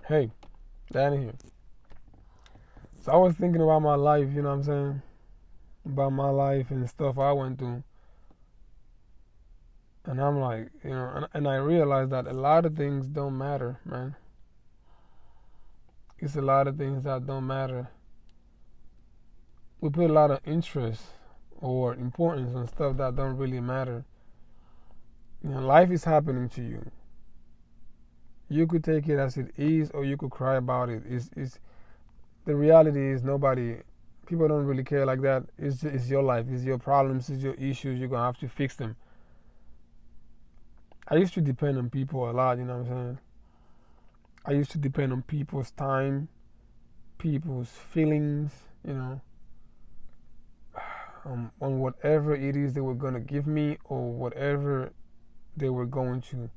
Hey, Danny here. So I was thinking about my life, you know what I'm saying? About my life and stuff I went through. And I'm like, and I realized that a lot of things don't matter, man. It's a lot of things that don't matter. We put a lot of interest or importance on stuff that don't really matter. Life is happening to you. You could take it as it is, or you could cry about it. The reality is people don't really care like that. It's your life, it's your problems, it's your issues. You're gonna have to fix them. I used to depend on people a lot, you know what I'm saying? I used to depend on people's time, people's feelings, on whatever it is they were gonna give me or whatever they were going to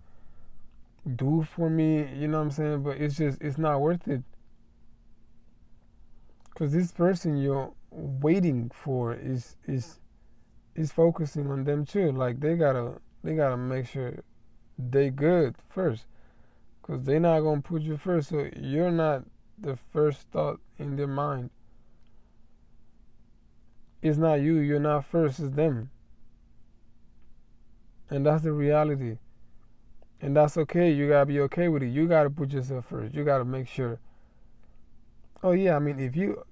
do for me, you know what I'm saying? But it's not worth it. Because this person you're waiting for is focusing on them too. Like they gotta make sure they good first. Because they're not going to put you first. So you're not the first thought in their mind. It's not you. You're not first. It's them. And that's the reality. And that's okay. You got to be okay with it. You got to put yourself first. You got to make sure. Oh, yeah. I mean, if you.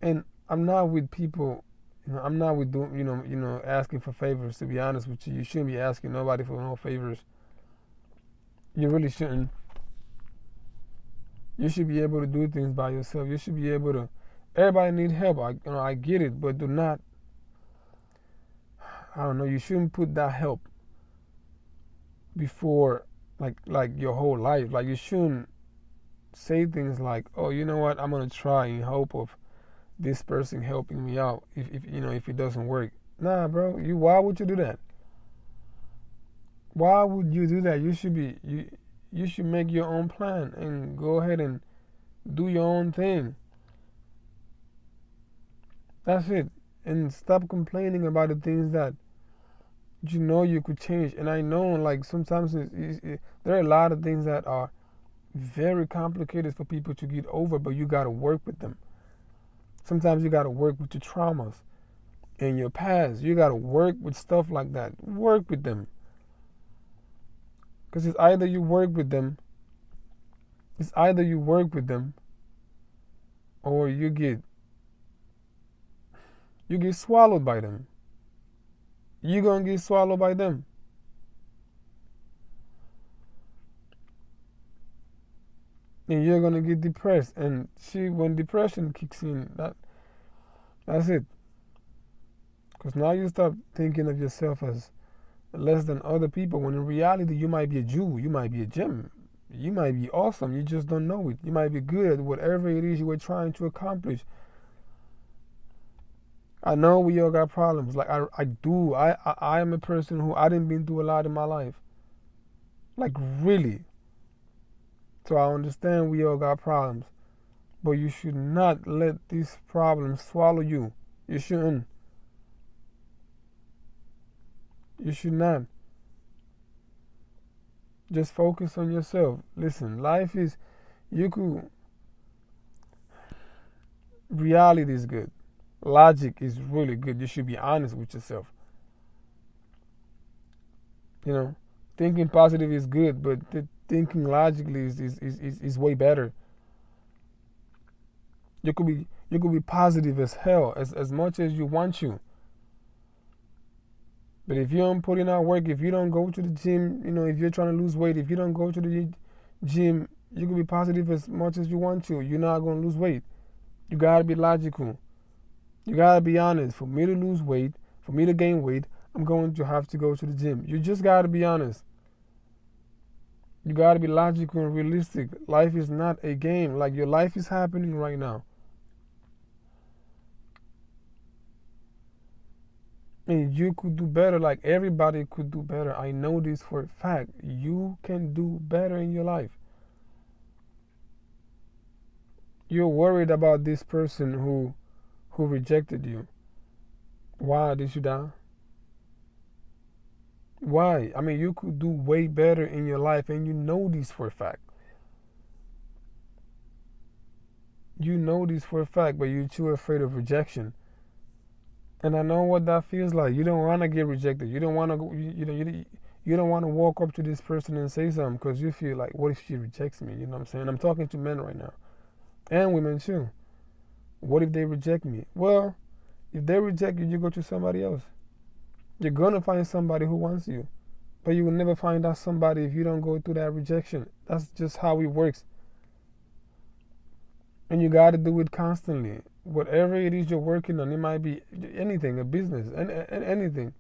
And I'm not with people. I'm not with doing, asking for favors. To be honest with you, you shouldn't be asking nobody for no favors. You really shouldn't. You should be able to do things by yourself. You should be able to. Everybody need help. I get it, but do not. I don't know. You shouldn't put that help before, like your whole life. Like you shouldn't say things like, "Oh, you know what? I'm gonna try in hope of this person helping me out. If it doesn't work." Nah, bro. Why would you do that? Why would you do that? You should make your own plan and go ahead and do your own thing. That's it. And stop complaining about the things that you could change. And I know, like, sometimes there are a lot of things that are very complicated for people to get over, but you got to work with them. Sometimes you got to work with your traumas in your past. You got to work with stuff like that. Work with them. Because it's either you work with them or you get swallowed by them. You're going to get swallowed by them. And you're going to get depressed. And see, when depression kicks in, that's it. Because now you start thinking of yourself as less than other people, when in reality, you might be a Jew, you might be a gem, you might be awesome, you just don't know it. You might be good at whatever it is you were trying to accomplish. I know we all got problems. Like I do. I am a person who I didn't been through a lot in my life. Like really. So I understand we all got problems. But you should not let these problems swallow you. You shouldn't. You should not. Just focus on yourself. Listen, life is, you could, reality is good. Logic is really good. You should be honest with yourself. You know, thinking positive is good, but thinking logically is way better. You could be positive as hell as much as you want to. But if you don't put in that work, if you don't go to the gym, if you're trying to lose weight, if you don't go to the gym, you can be positive as much as you want to. You're not going to lose weight. You got to be logical. You got to be honest. For me to lose weight, for me to gain weight, I'm going to have to go to the gym. You just got to be honest. You got to be logical and realistic. Life is not a game. Like your life is happening right now. And you could do better. Like everybody could do better. I know this for a fact. You can do better in your life. You're worried about this person who rejected you. Why did you die? Why? I mean, you could do way better in your life, and you know this for a fact. You know this for a fact, but you're too afraid of rejection. And I know what that feels like. You don't want to get rejected. You don't want to go. You don't want to walk up to this person and say something because you feel like, what if she rejects me? You know what I'm saying? I'm talking to men right now and women too. What if they reject me? Well, if they reject you, you go to somebody else. You're gonna find somebody who wants you, but you will never find out somebody if you don't go through that rejection. That's just how it works. And you got to do it constantly. Whatever it is you're working on, it might be anything, a business, and anything.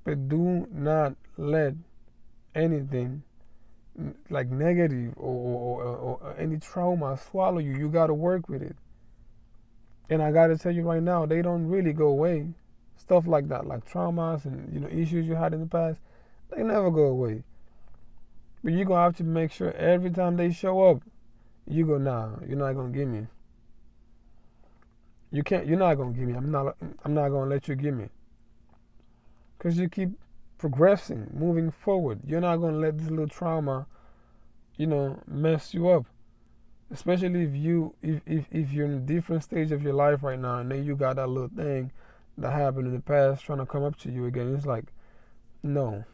But do not let anything like negative or any trauma swallow you. You got to work with it. And I got to tell you right now, they don't really go away. Stuff like that, like traumas and issues you had in the past, they never go away. But you're gonna have to make sure every time they show up, you go, nah, you're not gonna give me. You can't. You're not gonna give me. I'm not gonna let you give me. Cause you keep progressing, moving forward. You're not gonna let this little trauma, mess you up. Especially if you're in a different stage of your life right now, and then you got that little thing that happened in the past trying to come up to you again. It's like, no.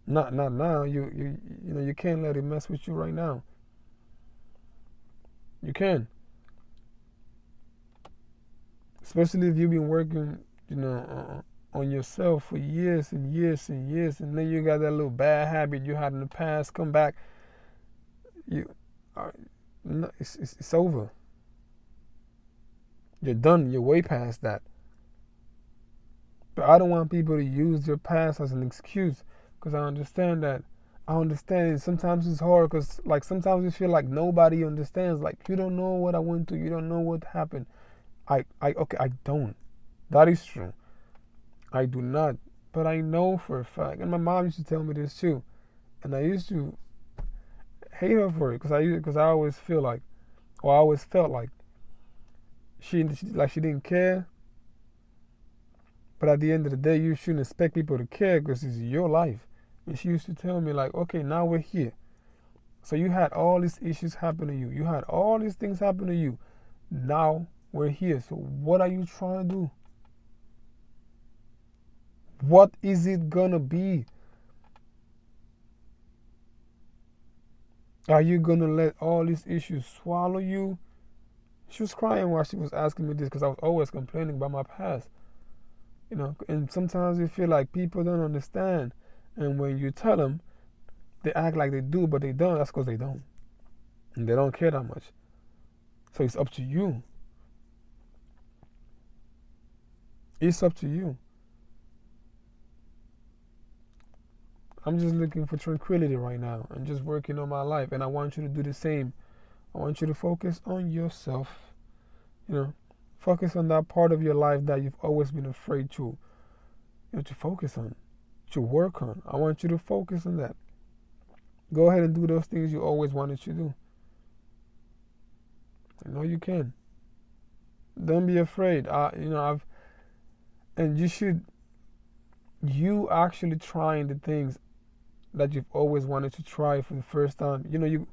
Not now. You can't let it mess with you right now. You can. Especially if you've been working, on yourself for years and years and years, and then you got that little bad habit you had in the past come back. It's over. You're done. You're way past that. But I don't want people to use their past as an excuse, because I understand that. I understand sometimes it's hard because sometimes you feel like nobody understands. Like, you don't know what I went through. You don't know what happened. I don't. That is true. I do not. But I know for a fact. And my mom used to tell me this too. And I used to hate her for it because I always feel like, or I always felt like she didn't care. But at the end of the day, you shouldn't expect people to care because it's your life. And she used to tell me like, okay, now we're here. So you had all these issues happen to you. You had all these things happen to you. Now we're here. So what are you trying to do? What is it gonna be? Are you gonna let all these issues swallow you? She was crying while she was asking me this because I was always complaining about my past. And sometimes you feel like people don't understand. And when you tell them, they act like they do, but they don't. That's because they don't. And they don't care that much. So it's up to you. It's up to you. I'm just looking for tranquility right now and just working on my life. And I want you to do the same. I want you to focus on yourself. Focus on that part of your life that you've always been afraid to focus on, to work on. I want you to focus on that. Go ahead and do those things you always wanted to do. I know you can. Don't be afraid. And you actually trying the things that you've always wanted to try for the first time. You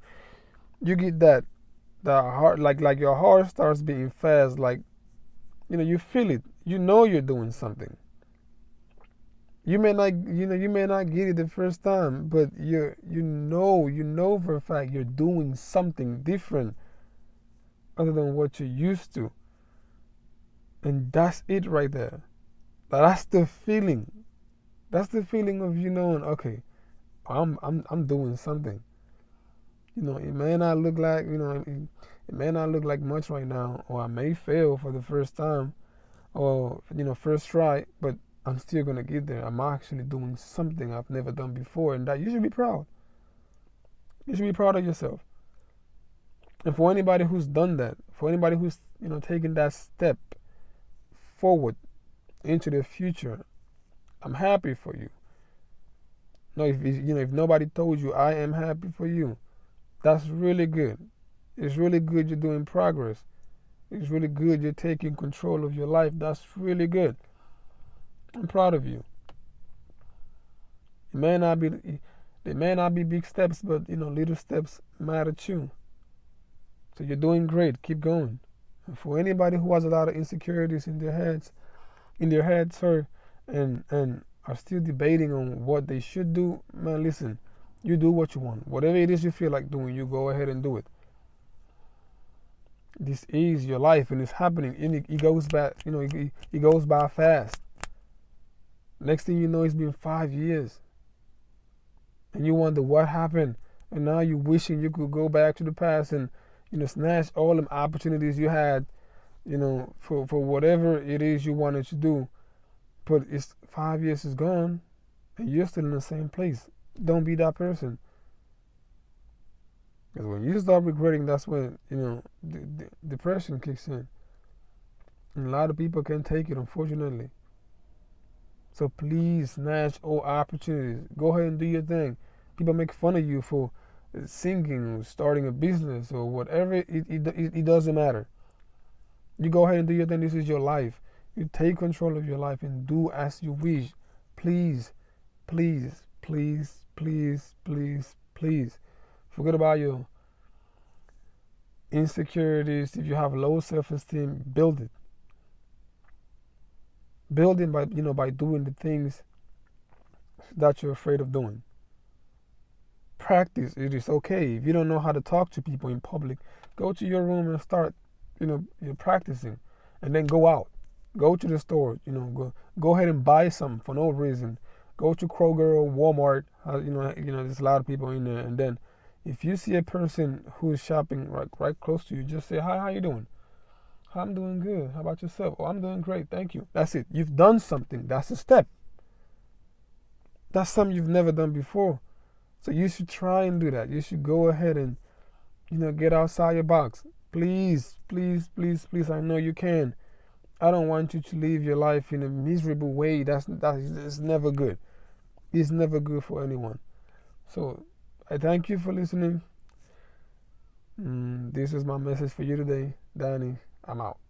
get that heart, like your heart starts beating fast, like, you feel it. You're doing something. You may not get it the first time, but you know for a fact you're doing something different other than what you're used to. And that's it right there. That's the feeling. That's the feeling of knowing, okay, I'm doing something. It may not look like it may not look like much right now, or I may fail for the first time, or first try, but I'm still gonna get there. I'm actually doing something I've never done before, and that you should be proud. You should be proud of yourself. And for anybody who's done that, for anybody who's taken that step forward into the future, I'm happy for you. No, if nobody told you, I am happy for you. That's really good. It's really good you're doing progress. It's really good you're taking control of your life. That's really good. I'm proud of you. They may not be big steps, but little steps matter too. So you're doing great. Keep going. And for anybody who has a lot of insecurities in their heads, sorry, and are still debating on what they should do, man, listen. You do what you want. Whatever it is you feel like doing, you go ahead and do it. This is your life, and it's happening. And it goes back, it goes by fast. Next thing you know, it's been 5 years, and you wonder what happened. And now you're wishing you could go back to the past and, snatch all them opportunities you had, for whatever it is you wanted to do. But it's 5 years is gone, and you're still in the same place. Don't be that person. Because when you start regretting, that's when, depression kicks in. And a lot of people can't take it, unfortunately. So please snatch all opportunities. Go ahead and do your thing. People make fun of you for singing or starting a business or whatever. It doesn't matter. You go ahead and do your thing. This is your life. You take control of your life and do as you wish. Please, please, please, please, please, please. Forget about your insecurities. If you have low self-esteem, build it. Build it by doing the things that you're afraid of doing. Practice. It is okay. If you don't know how to talk to people in public, go to your room and start, you're practicing, and then go out. Go to the store. Go ahead and buy something for no reason. Go to Kroger or Walmart. There's a lot of people in there. And then, if you see a person who's shopping right close to you, just say, "Hi, how you doing?" "I'm doing good. How about yourself?" "Oh, I'm doing great. Thank you." That's it. You've done something. That's a step. That's something you've never done before. So you should try and do that. You should go ahead and, get outside your box. Please, please, please, please. I know you can. I don't want you to live your life in a miserable way. That's never good. It's never good for anyone. So I thank you for listening. This is my message for you today. Danny, I'm out.